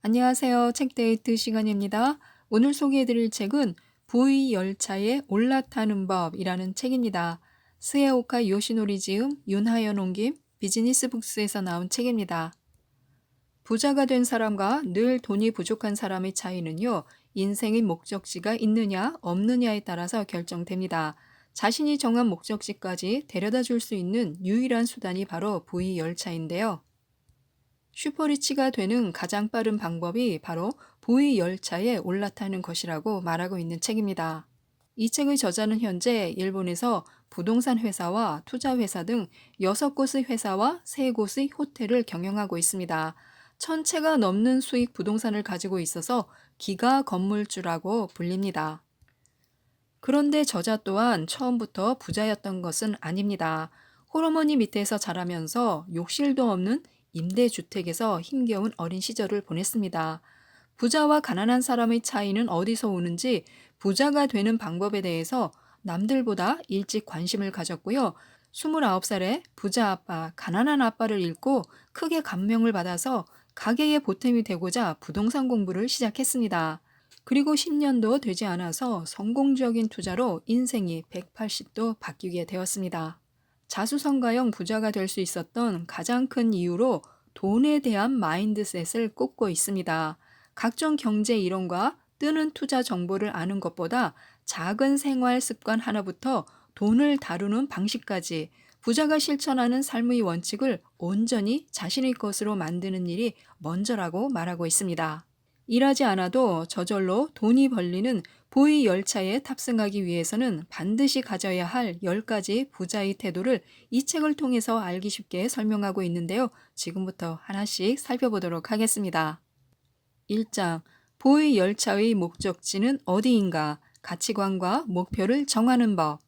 안녕하세요. 책데이트 시간입니다. 오늘 소개해드릴 책은 부의 열차에 올라타는 법이라는 책입니다. 스에오카 요시노리 지음, 윤하연 옮김, 비즈니스북스에서 나온 책입니다. 부자가 된 사람과 늘 돈이 부족한 사람의 차이는요, 인생의 목적지가 있느냐, 없느냐에 따라서 결정됩니다. 자신이 정한 목적지까지 데려다 줄 수 있는 유일한 수단이 바로 부의 열차인데요. 슈퍼리치가 되는 가장 빠른 방법이 바로 부의 열차에 올라타는 것이라고 말하고 있는 책입니다. 이 책의 저자는 현재 일본에서 부동산 회사와 투자 회사 등 6곳의 회사와 3곳의 호텔을 경영하고 있습니다. 1000채가 넘는 수익 부동산을 가지고 있어서 기가 건물주라고 불립니다. 그런데 저자 또한 처음부터 부자였던 것은 아닙니다. 홀어머니 밑에서 자라면서 욕실도 없는 임대주택에서 힘겨운 어린 시절을 보냈습니다. 부자와 가난한 사람의 차이는 어디서 오는지 부자가 되는 방법에 대해서 남들보다 일찍 관심을 가졌고요. 29살에 부자 아빠, 가난한 아빠를 읽고 크게 감명을 받아서 가계의 보탬이 되고자 부동산 공부를 시작했습니다. 그리고 10년도 되지 않아서 성공적인 투자로 인생이 180도 바뀌게 되었습니다. 자수성가형 부자가 될 수 있었던 가장 큰 이유로 돈에 대한 마인드셋을 꽂고 있습니다. 각종 경제 이론과 뜨는 투자 정보를 아는 것보다 작은 생활 습관 하나부터 돈을 다루는 방식까지 부자가 실천하는 삶의 원칙을 온전히 자신의 것으로 만드는 일이 먼저라고 말하고 있습니다. 일하지 않아도 저절로 돈이 벌리는 부의 열차에 탑승하기 위해서는 반드시 가져야 할 10가지 부자의 태도를 이 책을 통해서 알기 쉽게 설명하고 있는데요. 지금부터 하나씩 살펴보도록 하겠습니다. 1장, 부의 열차의 목적지는 어디인가? 가치관과 목표를 정하는 법.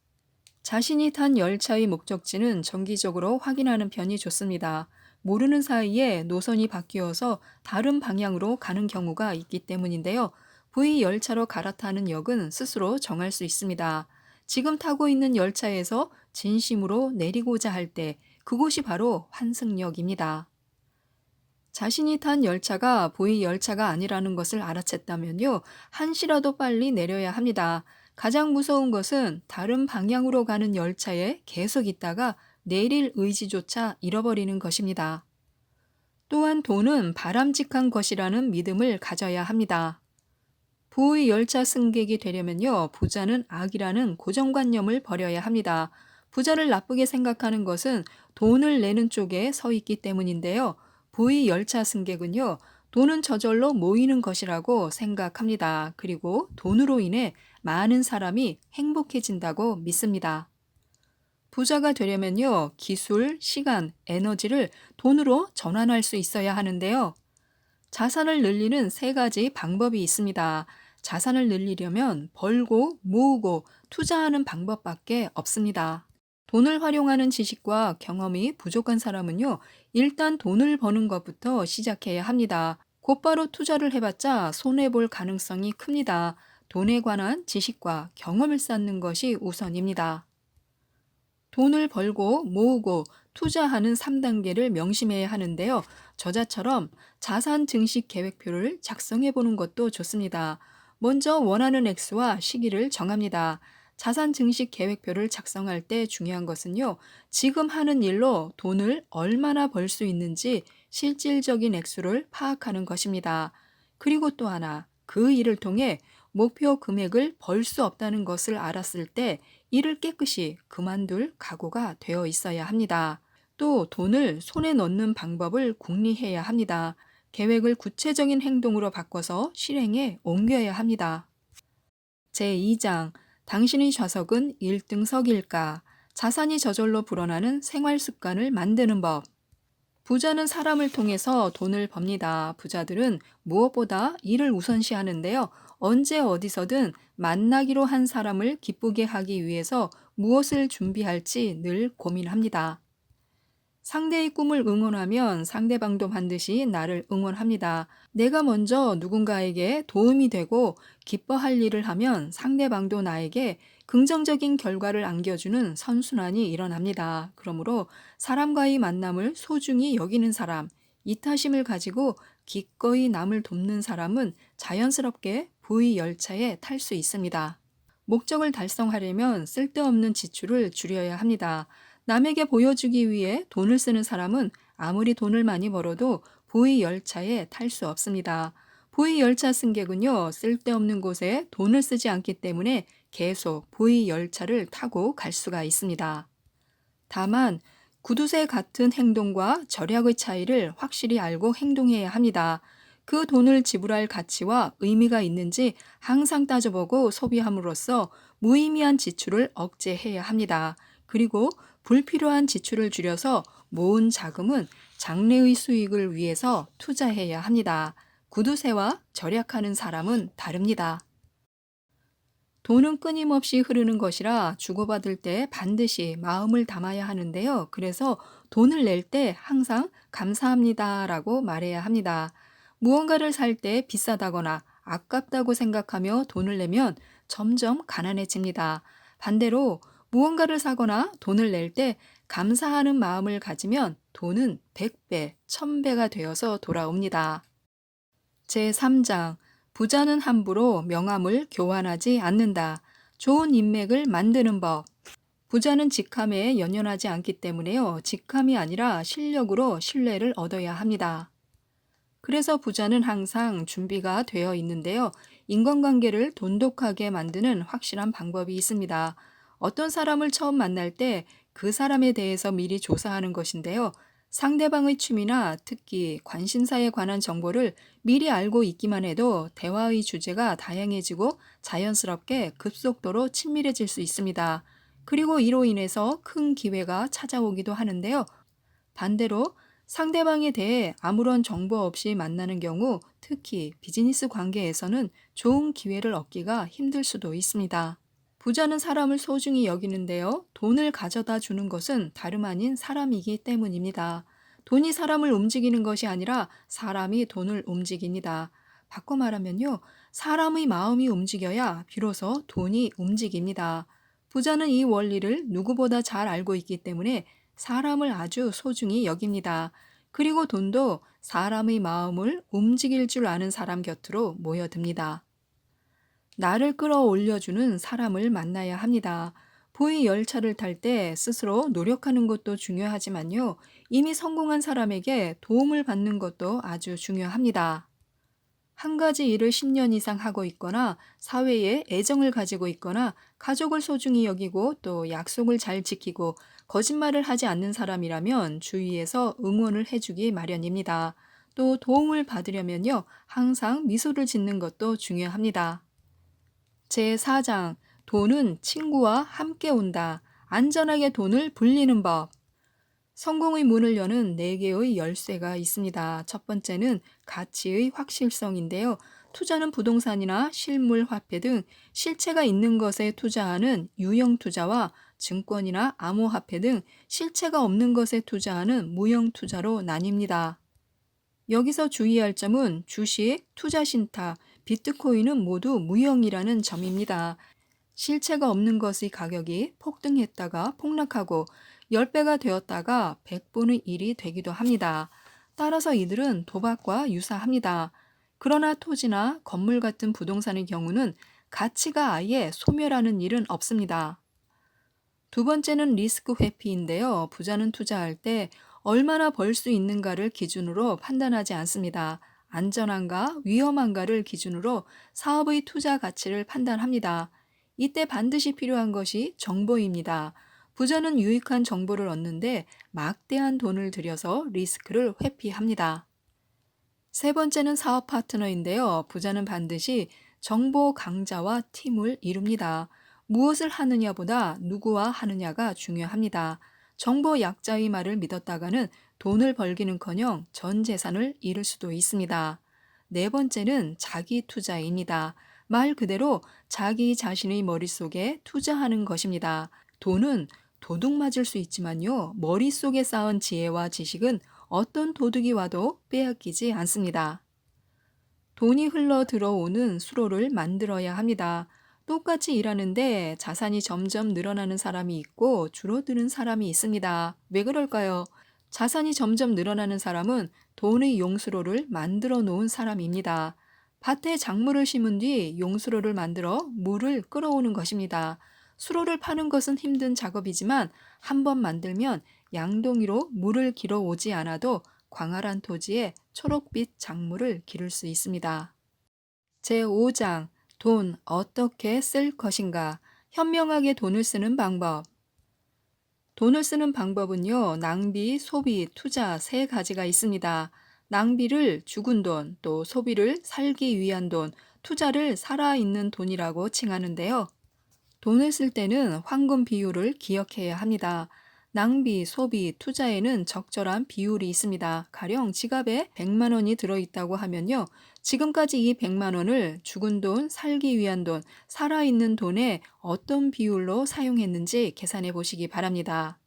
자신이 탄 열차의 목적지는 정기적으로 확인하는 편이 좋습니다. 모르는 사이에 노선이 바뀌어서 다른 방향으로 가는 경우가 있기 때문인데요. V 열차로 갈아타는 역은 스스로 정할 수 있습니다. 지금 타고 있는 열차에서 진심으로 내리고자 할 때 그곳이 바로 환승역입니다. 자신이 탄 열차가 V 열차가 아니라는 것을 알아챘다면요, 한시라도 빨리 내려야 합니다. 가장 무서운 것은 다른 방향으로 가는 열차에 계속 있다가 내릴 의지조차 잃어버리는 것입니다. 또한 돈은 바람직한 것이라는 믿음을 가져야 합니다. 부의 열차 승객이 되려면요, 부자는 악이라는 고정관념을 버려야 합니다. 부자를 나쁘게 생각하는 것은 돈을 내는 쪽에 서 있기 때문인데요. 부의 열차 승객은요, 돈은 저절로 모이는 것이라고 생각합니다. 그리고 돈으로 인해 많은 사람이 행복해진다고 믿습니다. 부자가 되려면요, 기술, 시간, 에너지를 돈으로 전환할 수 있어야 하는데요. 자산을 늘리는 3가지 방법이 있습니다. 자산을 늘리려면 벌고, 모으고, 투자하는 방법밖에 없습니다. 돈을 활용하는 지식과 경험이 부족한 사람은요, 일단 돈을 버는 것부터 시작해야 합니다. 곧바로 투자를 해봤자 손해볼 가능성이 큽니다. 돈에 관한 지식과 경험을 쌓는 것이 우선입니다. 돈을 벌고 모으고 투자하는 3단계를 명심해야 하는데요. 저자처럼 자산 증식 계획표를 작성해 보는 것도 좋습니다. 먼저 원하는 액수와 시기를 정합니다. 자산 증식 계획표를 작성할 때 중요한 것은요, 지금 하는 일로 돈을 얼마나 벌 수 있는지 실질적인 액수를 파악하는 것입니다. 그리고 또 하나, 그 일을 통해 목표 금액을 벌 수 없다는 것을 알았을 때 일을 깨끗이 그만둘 각오가 되어 있어야 합니다. 또 돈을 손에 넣는 방법을 궁리해야 합니다. 계획을 구체적인 행동으로 바꿔서 실행에 옮겨야 합니다. 제2장, 당신의 좌석은 1등석일까? 자산이 저절로 불어나는 생활 습관을 만드는 법. 부자는 사람을 통해서 돈을 법니다. 부자들은 무엇보다 일을 우선시하는데요. 언제 어디서든 만나기로 한 사람을 기쁘게 하기 위해서 무엇을 준비할지 늘 고민합니다. 상대의 꿈을 응원하면 상대방도 반드시 나를 응원합니다. 내가 먼저 누군가에게 도움이 되고 기뻐할 일을 하면 상대방도 나에게 긍정적인 결과를 안겨주는 선순환이 일어납니다. 그러므로 사람과의 만남을 소중히 여기는 사람, 이타심을 가지고 기꺼이 남을 돕는 사람은 자연스럽게 부의 열차에 탈 수 있습니다. 목적을 달성하려면 쓸데없는 지출을 줄여야 합니다. 남에게 보여주기 위해 돈을 쓰는 사람은 아무리 돈을 많이 벌어도 부의 열차에 탈 수 없습니다. 부의 열차 승객은요, 쓸데없는 곳에 돈을 쓰지 않기 때문에 계속 부의 열차를 타고 갈 수가 있습니다. 다만 구두쇠 같은 행동과 절약의 차이를 확실히 알고 행동해야 합니다. 그 돈을 지불할 가치와 의미가 있는지 항상 따져보고 소비함으로써 무의미한 지출을 억제해야 합니다. 그리고 불필요한 지출을 줄여서 모은 자금은 장래의 수익을 위해서 투자해야 합니다. 구두쇠와 절약하는 사람은 다릅니다. 돈은 끊임없이 흐르는 것이라 주고받을 때 반드시 마음을 담아야 하는데요. 그래서 돈을 낼 때 항상 감사합니다라고 말해야 합니다. 무언가를 살 때 비싸다거나 아깝다고 생각하며 돈을 내면 점점 가난해집니다. 반대로 무언가를 사거나 돈을 낼 때 감사하는 마음을 가지면 돈은 100배, 1000배가 되어서 돌아옵니다. 제3장 부자는 함부로 명함을 교환하지 않는다. 좋은 인맥을 만드는 법. 부자는 직함에 연연하지 않기 때문에요. 직함이 아니라 실력으로 신뢰를 얻어야 합니다. 그래서 부자는 항상 준비가 되어 있는데요. 인간관계를 돈독하게 만드는 확실한 방법이 있습니다. 어떤 사람을 처음 만날 때 그 사람에 대해서 미리 조사하는 것인데요. 상대방의 취미나 특기, 관심사에 관한 정보를 미리 알고 있기만 해도 대화의 주제가 다양해지고 자연스럽게 급속도로 친밀해질 수 있습니다. 그리고 이로 인해서 큰 기회가 찾아오기도 하는데요. 반대로 상대방에 대해 아무런 정보 없이 만나는 경우 특히 비즈니스 관계에서는 좋은 기회를 얻기가 힘들 수도 있습니다. 부자는 사람을 소중히 여기는데요. 돈을 가져다 주는 것은 다름 아닌 사람이기 때문입니다. 돈이 사람을 움직이는 것이 아니라 사람이 돈을 움직입니다. 바꿔 말하면요. 사람의 마음이 움직여야 비로소 돈이 움직입니다. 부자는 이 원리를 누구보다 잘 알고 있기 때문에 사람을 아주 소중히 여깁니다. 그리고 돈도 사람의 마음을 움직일 줄 아는 사람 곁으로 모여듭니다. 나를 끌어올려주는 사람을 만나야 합니다. 부의 열차를 탈 때 스스로 노력하는 것도 중요하지만요. 이미 성공한 사람에게 도움을 받는 것도 아주 중요합니다. 한 가지 일을 10년 이상 하고 있거나 사회에 애정을 가지고 있거나 가족을 소중히 여기고 또 약속을 잘 지키고 거짓말을 하지 않는 사람이라면 주위에서 응원을 해주기 마련입니다. 또 도움을 받으려면요. 항상 미소를 짓는 것도 중요합니다. 제4장 돈은 친구와 함께 온다. 안전하게 돈을 불리는 법. 성공의 문을 여는 4개의 열쇠가 있습니다. 첫 번째는 가치의 확실성인데요. 투자는 부동산이나 실물 화폐 등 실체가 있는 것에 투자하는 유형 투자와 증권이나 암호화폐 등 실체가 없는 것에 투자하는 무형 투자로 나뉩니다. 여기서 주의할 점은 주식, 투자 신탁, 비트코인은 모두 무형이라는 점입니다. 실체가 없는 것의 가격이 폭등했다가 폭락하고 10배가 되었다가 100분의 1이 되기도 합니다. 따라서 이들은 도박과 유사합니다. 그러나 토지나 건물 같은 부동산의 경우는 가치가 아예 소멸하는 일은 없습니다. 두 번째는 리스크 회피인데요. 부자는 투자할 때 얼마나 벌 수 있는가를 기준으로 판단하지 않습니다. 안전한가, 위험한가를 기준으로 사업의 투자 가치를 판단합니다. 이때 반드시 필요한 것이 정보입니다. 부자는 유익한 정보를 얻는데 막대한 돈을 들여서 리스크를 회피합니다. 세 번째는 사업 파트너인데요. 부자는 반드시 정보 강자와 팀을 이룹니다. 무엇을 하느냐보다 누구와 하느냐가 중요합니다. 정보 약자의 말을 믿었다가는 돈을 벌기는커녕 전 재산을 잃을 수도 있습니다. 네 번째는 자기 투자입니다. 말 그대로 자기 자신의 머릿속에 투자하는 것입니다. 돈은 도둑 맞을 수 있지만요. 머릿속에 쌓은 지혜와 지식은 어떤 도둑이 와도 빼앗기지 않습니다. 돈이 흘러 들어오는 수로를 만들어야 합니다. 똑같이 일하는데 자산이 점점 늘어나는 사람이 있고 줄어드는 사람이 있습니다. 왜 그럴까요? 자산이 점점 늘어나는 사람은 돈의 용수로를 만들어 놓은 사람입니다. 밭에 작물을 심은 뒤 용수로를 만들어 물을 끌어오는 것입니다. 수로를 파는 것은 힘든 작업이지만 한 번 만들면 양동이로 물을 길어 오지 않아도 광활한 토지에 초록빛 작물을 기를 수 있습니다. 제5장 돈 어떻게 쓸 것인가? 현명하게 돈을 쓰는 방법. 돈을 쓰는 방법은요, 낭비, 소비, 투자 세 가지가 있습니다. 낭비를 죽은 돈, 또 소비를 살기 위한 돈, 투자를 살아있는 돈이라고 칭하는데요. 돈을 쓸 때는 황금 비율을 기억해야 합니다. 낭비, 소비, 투자에는 적절한 비율이 있습니다. 가령 지갑에 100만 원이 들어있다고 하면요. 지금까지 이 100만 원을 죽은 돈, 살기 위한 돈, 살아있는 돈에 어떤 비율로 사용했는지 계산해 보시기 바랍니다.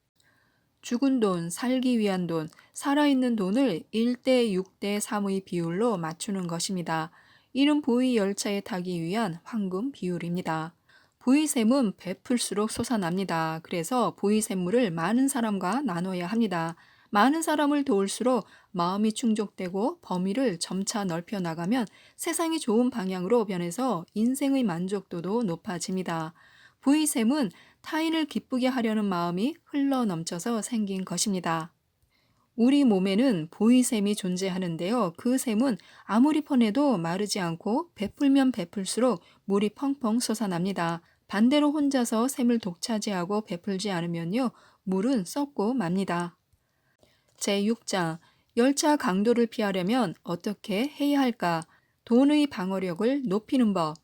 죽은 돈, 살기 위한 돈, 살아있는 돈을 1대 6대 3의 비율로 맞추는 것입니다. 이는 보이 열차에 타기 위한 황금 비율입니다. 보이샘은 베풀수록 솟아납니다. 그래서 보이샘물을 많은 사람과 나눠야 합니다. 많은 사람을 도울수록 마음이 충족되고 범위를 점차 넓혀 나가면 세상이 좋은 방향으로 변해서 인생의 만족도도 높아집니다. 보이샘은 타인을 기쁘게 하려는 마음이 흘러 넘쳐서 생긴 것입니다. 우리 몸에는 보이샘이 존재하는데요. 그 샘은 아무리 퍼내도 마르지 않고 베풀면 베풀수록 물이 펑펑 솟아납니다. 반대로 혼자서 샘을 독차지하고 베풀지 않으면요, 물은 썩고 맙니다. 제6장 열차 강도를 피하려면 어떻게 해야 할까? 돈의 방어력을 높이는 법.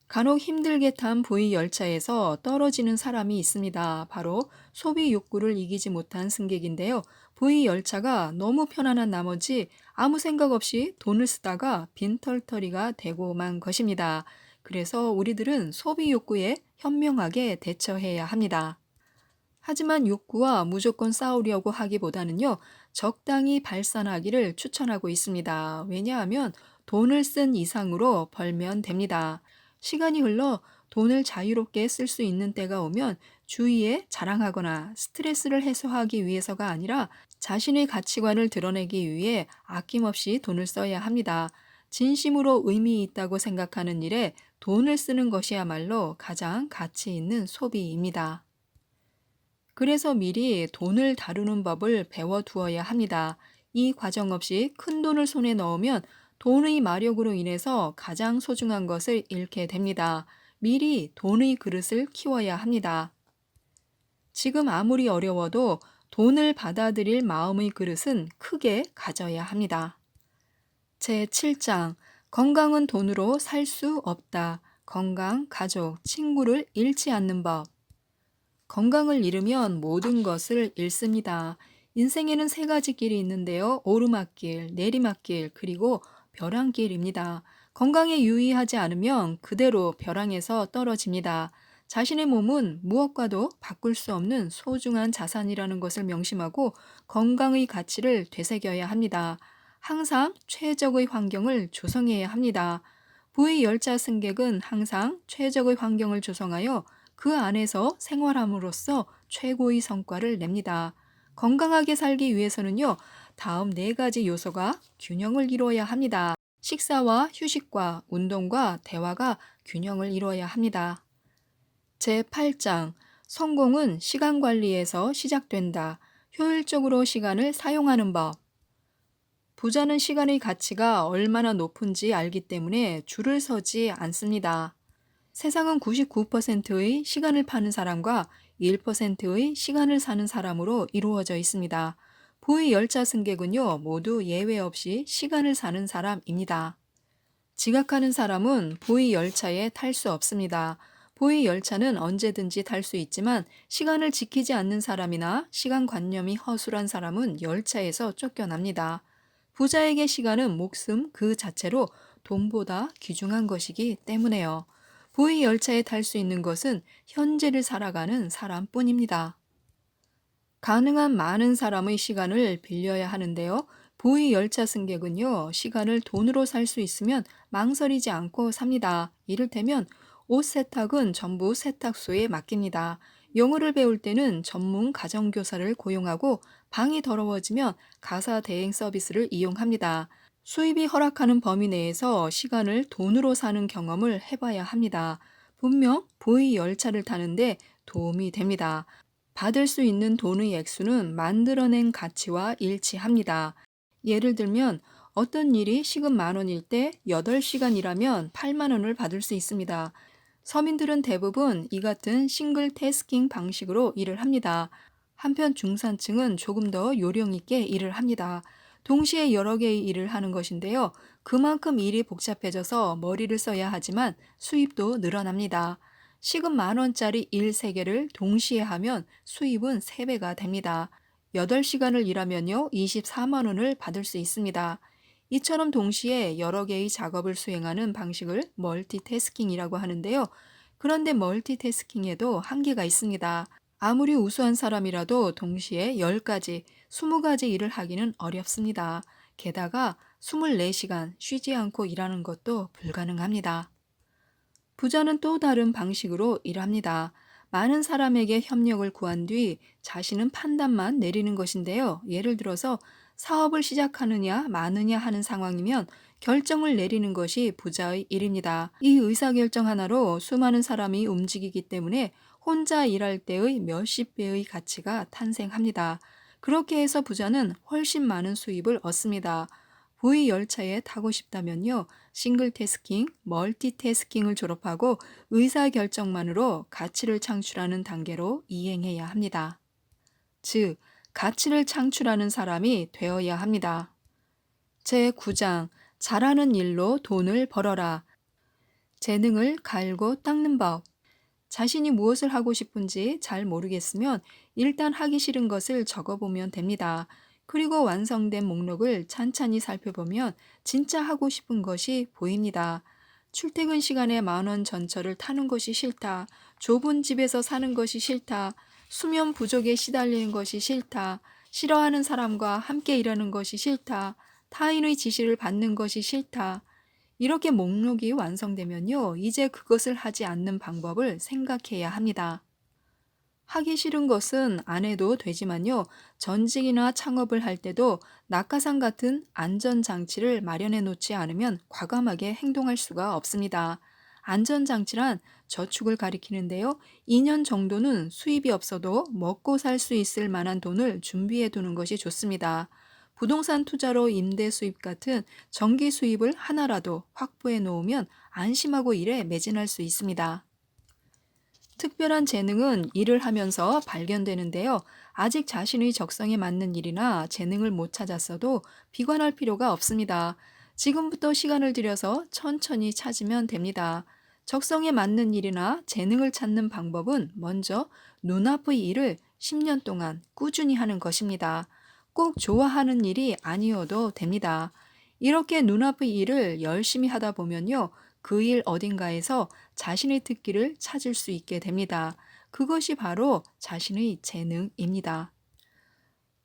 간혹 힘들게 탄 보이 열차에서 떨어지는 사람이 있습니다. 바로 소비 욕구를 이기지 못한 승객인데요. 보이 열차가 너무 편안한 나머지 아무 생각 없이 돈을 쓰다가 빈털터리가 되고 만 것입니다. 그래서 우리들은 소비 욕구에 현명하게 대처해야 합니다. 하지만 욕구와 무조건 싸우려고 하기보다는요, 적당히 발산하기를 추천하고 있습니다. 왜냐하면 돈을 쓴 이상으로 벌면 됩니다. 시간이 흘러 돈을 자유롭게 쓸 수 있는 때가 오면 주위에 자랑하거나 스트레스를 해소하기 위해서가 아니라 자신의 가치관을 드러내기 위해 아낌없이 돈을 써야 합니다. 진심으로 의미 있다고 생각하는 일에 돈을 쓰는 것이야말로 가장 가치 있는 소비입니다. 그래서 미리 돈을 다루는 법을 배워두어야 합니다. 이 과정 없이 큰 돈을 손에 넣으면 돈의 마력으로 인해서 가장 소중한 것을 잃게 됩니다. 미리 돈의 그릇을 키워야 합니다. 지금 아무리 어려워도 돈을 받아들일 마음의 그릇은 크게 가져야 합니다. 제7장 건강은 돈으로 살 수 없다. 건강, 가족, 친구를 잃지 않는 법. 건강을 잃으면 모든 것을 잃습니다. 인생에는 세 가지 길이 있는데요. 오르막길, 내리막길, 그리고 벼랑길입니다. 건강에 유의하지 않으면 그대로 벼랑에서 떨어집니다. 자신의 몸은 무엇과도 바꿀 수 없는 소중한 자산이라는 것을 명심하고 건강의 가치를 되새겨야 합니다. 항상 최적의 환경을 조성해야 합니다. 부의 열차 승객은 항상 최적의 환경을 조성하여 그 안에서 생활함으로써 최고의 성과를 냅니다. 건강하게 살기 위해서는요, 다음 네 가지 요소가 균형을 이루어야 합니다. 식사와 휴식과 운동과 대화가 균형을 이루어야 합니다. 제8장 성공은 시간 관리에서 시작된다. 효율적으로 시간을 사용하는 법. 부자는 시간의 가치가 얼마나 높은지 알기 때문에 줄을 서지 않습니다. 세상은 99%의 시간을 파는 사람과 1%의 시간을 사는 사람으로 이루어져 있습니다. 보의 열차 승객은요, 모두 예외 없이 시간을 사는 사람입니다. 지각하는 사람은 보의 열차에 탈 수 없습니다. 보의 열차는 언제든지 탈 수 있지만 시간을 지키지 않는 사람이나 시간관념이 허술한 사람은 열차에서 쫓겨납니다. 부자에게 시간은 목숨 그 자체로 돈보다 귀중한 것이기 때문에요. 보의 열차에 탈 수 있는 것은 현재를 살아가는 사람뿐입니다. 가능한 많은 사람의 시간을 빌려야 하는데요. 보의 열차 승객은요, 시간을 돈으로 살 수 있으면 망설이지 않고 삽니다. 이를테면 옷 세탁은 전부 세탁소에 맡깁니다. 영어를 배울 때는 전문 가정교사를 고용하고 방이 더러워지면 가사 대행 서비스를 이용합니다. 수입이 허락하는 범위 내에서 시간을 돈으로 사는 경험을 해봐야 합니다. 분명 보이 열차를 타는데 도움이 됩니다. 받을 수 있는 돈의 액수는 만들어낸 가치와 일치합니다. 예를 들면 어떤 일이 시급 10,000원일 때 8시간 일하면 8만 원을 받을 수 있습니다. 서민들은 대부분 이 같은 싱글 태스킹 방식으로 일을 합니다. 한편 중산층은 조금 더 요령 있게 일을 합니다. 동시에 여러 개의 일을 하는 것인데요. 그만큼 일이 복잡해져서 머리를 써야 하지만 수입도 늘어납니다. 시급 10,000원짜리 일 3개를 동시에 하면 수입은 3배가 됩니다. 8시간을 일하면요, 24만 원을 받을 수 있습니다. 이처럼 동시에 여러 개의 작업을 수행하는 방식을 멀티태스킹이라고 하는데요. 그런데 멀티태스킹에도 한계가 있습니다. 아무리 우수한 사람이라도 동시에 10가지, 20가지 일을 하기는 어렵습니다. 게다가 24시간 쉬지 않고 일하는 것도 불가능합니다. 부자는 또 다른 방식으로 일합니다. 많은 사람에게 협력을 구한 뒤 자신은 판단만 내리는 것인데요. 예를 들어서 사업을 시작하느냐 마느냐 하는 상황이면 결정을 내리는 것이 부자의 일입니다. 이 의사결정 하나로 수많은 사람이 움직이기 때문에 혼자 일할 때의 몇십 배의 가치가 탄생합니다. 그렇게 해서 부자는 훨씬 많은 수입을 얻습니다. 보이 열차에 타고 싶다면요. 싱글 태스킹, 멀티 태스킹을 졸업하고 의사결정만으로 가치를 창출하는 단계로 이행해야 합니다. 즉, 가치를 창출하는 사람이 되어야 합니다. 제9장, 잘하는 일로 돈을 벌어라. 재능을 갈고 닦는 법. 자신이 무엇을 하고 싶은지 잘 모르겠으면 일단 하기 싫은 것을 적어보면 됩니다. 그리고 완성된 목록을 찬찬히 살펴보면 진짜 하고 싶은 것이 보입니다. 출퇴근 시간에 10,000원 전철을 타는 것이 싫다. 좁은 집에서 사는 것이 싫다. 수면 부족에 시달리는 것이 싫다. 싫어하는 사람과 함께 일하는 것이 싫다. 타인의 지시를 받는 것이 싫다. 이렇게 목록이 완성되면요, 이제 그것을 하지 않는 방법을 생각해야 합니다. 하기 싫은 것은 안 해도 되지만요, 전직이나 창업을 할 때도 낙하산 같은 안전장치를 마련해 놓지 않으면 과감하게 행동할 수가 없습니다. 안전장치란 저축을 가리키는데요, 2년 정도는 수입이 없어도 먹고 살 수 있을 만한 돈을 준비해 두는 것이 좋습니다. 부동산 투자로 임대 수입 같은 정기 수입을 하나라도 확보해 놓으면 안심하고 일에 매진할 수 있습니다. 특별한 재능은 일을 하면서 발견되는데요. 아직 자신의 적성에 맞는 일이나 재능을 못 찾았어도 비관할 필요가 없습니다. 지금부터 시간을 들여서 천천히 찾으면 됩니다. 적성에 맞는 일이나 재능을 찾는 방법은 먼저 눈앞의 일을 10년 동안 꾸준히 하는 것입니다. 꼭 좋아하는 일이 아니어도 됩니다. 이렇게 눈앞의 일을 열심히 하다 보면요. 그 일 어딘가에서 자신의 특기를 찾을 수 있게 됩니다. 그것이 바로 자신의 재능입니다.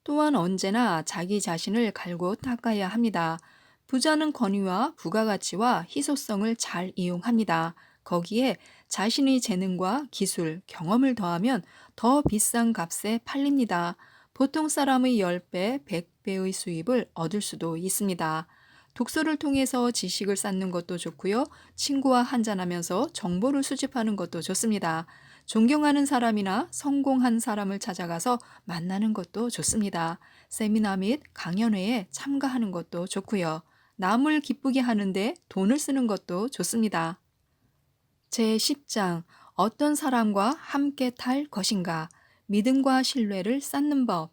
또한 언제나 자기 자신을 갈고 닦아야 합니다. 부자는 권위와 부가가치와 희소성을 잘 이용합니다. 거기에 자신의 재능과 기술, 경험을 더하면 더 비싼 값에 팔립니다. 보통 사람의 10배, 100배의 수입을 얻을 수도 있습니다. 독서를 통해서 지식을 쌓는 것도 좋고요. 친구와 한잔하면서 정보를 수집하는 것도 좋습니다. 존경하는 사람이나 성공한 사람을 찾아가서 만나는 것도 좋습니다. 세미나 및 강연회에 참가하는 것도 좋고요. 남을 기쁘게 하는데 돈을 쓰는 것도 좋습니다. 제10장, 어떤 사람과 함께 탈 것인가? 믿음과 신뢰를 쌓는 법.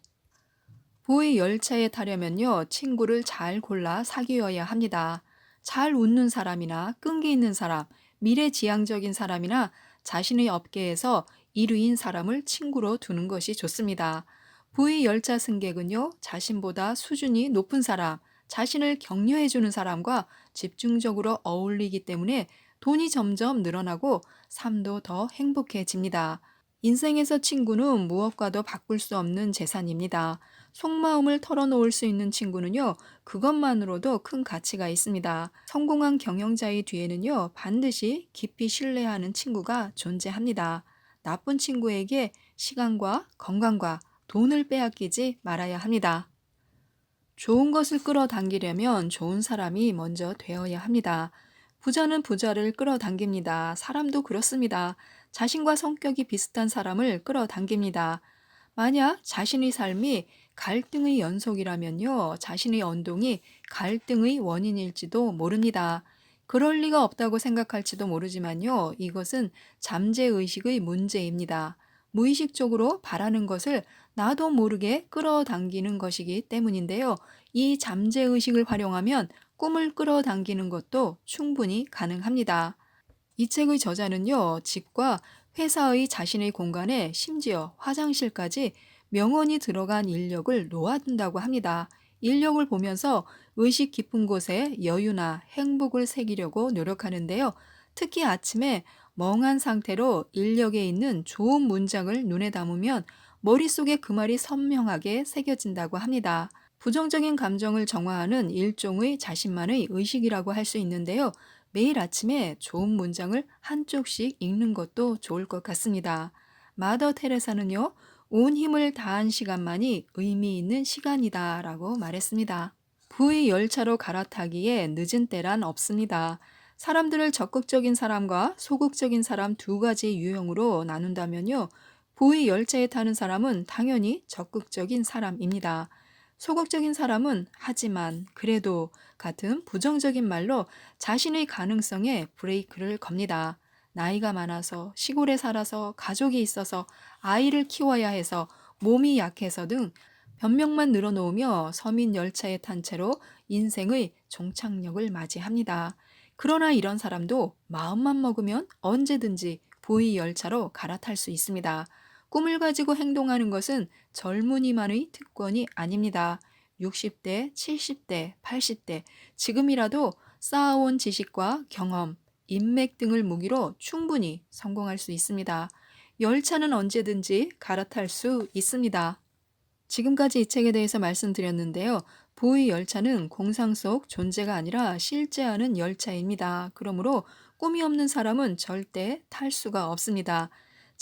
보의 열차에 타려면요, 친구를 잘 골라 사귀어야 합니다. 잘 웃는 사람이나 끈기 있는 사람, 미래지향적인 사람이나 자신의 업계에서 1위인 사람을 친구로 두는 것이 좋습니다. 보의 열차 승객은요, 자신보다 수준이 높은 사람, 자신을 격려해주는 사람과 집중적으로 어울리기 때문에 돈이 점점 늘어나고 삶도 더 행복해집니다. 인생에서 친구는 무엇과도 바꿀 수 없는 재산입니다. 속마음을 털어놓을 수 있는 친구는요, 그것만으로도 큰 가치가 있습니다. 성공한 경영자의 뒤에는요, 반드시 깊이 신뢰하는 친구가 존재합니다. 나쁜 친구에게 시간과 건강과 돈을 빼앗기지 말아야 합니다. 좋은 것을 끌어당기려면 좋은 사람이 먼저 되어야 합니다. 부자는 부자를 끌어당깁니다. 사람도 그렇습니다. 자신과 성격이 비슷한 사람을 끌어당깁니다. 만약 자신의 삶이 갈등의 연속이라면요, 자신의 언동이 갈등의 원인일지도 모릅니다. 그럴 리가 없다고 생각할지도 모르지만요, 이것은 잠재의식의 문제입니다. 무의식적으로 바라는 것을 나도 모르게 끌어당기는 것이기 때문인데요. 이 잠재의식을 활용하면 꿈을 끌어당기는 것도 충분히 가능합니다. 이 책의 저자는요, 집과 회사의 자신의 공간에 심지어 화장실까지 명언이 들어간 인력을 놓아둔다고 합니다. 인력을 보면서 의식 깊은 곳에 여유나 행복을 새기려고 노력하는데요. 특히 아침에 멍한 상태로 인력에 있는 좋은 문장을 눈에 담으면 머릿속에 그 말이 선명하게 새겨진다고 합니다. 부정적인 감정을 정화하는 일종의 자신만의 의식이라고 할 수 있는데요. 매일 아침에 좋은 문장을 한쪽씩 읽는 것도 좋을 것 같습니다. 마더 테레사는요, 온 힘을 다한 시간만이 의미 있는 시간이다 라고 말했습니다. 부의 열차로 갈아타기에 늦은 때란 없습니다. 사람들을 적극적인 사람과 소극적인 사람 두 가지 유형으로 나눈다면요, 부의 열차에 타는 사람은 당연히 적극적인 사람입니다. 소극적인 사람은 하지만, 그래도 같은 부정적인 말로 자신의 가능성에 브레이크를 겁니다. 나이가 많아서, 시골에 살아서, 가족이 있어서, 아이를 키워야 해서, 몸이 약해서 등 변명만 늘어놓으며 서민 열차에 탄 채로 인생의 종착역을 맞이합니다. 그러나 이런 사람도 마음만 먹으면 언제든지 부의 열차로 갈아탈 수 있습니다. 꿈을 가지고 행동하는 것은 젊은이만의 특권이 아닙니다. 60대, 70대, 80대, 지금이라도 쌓아온 지식과 경험, 인맥 등을 무기로 충분히 성공할 수 있습니다. 열차는 언제든지 갈아탈 수 있습니다. 지금까지 이 책에 대해서 말씀드렸는데요. 부의 열차는 공상 속 존재가 아니라 실제하는 열차입니다. 그러므로 꿈이 없는 사람은 절대 탈 수가 없습니다.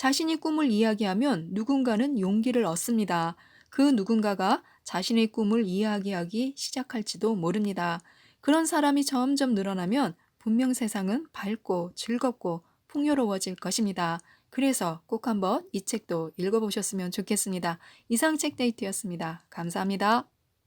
자신이 꿈을 이야기하면 누군가는 용기를 얻습니다. 그 누군가가 자신의 꿈을 이야기하기 시작할지도 모릅니다. 그런 사람이 점점 늘어나면 분명 세상은 밝고 즐겁고 풍요로워질 것입니다. 그래서 꼭 한번 이 책도 읽어보셨으면 좋겠습니다. 이상 책 데이트였습니다. 감사합니다.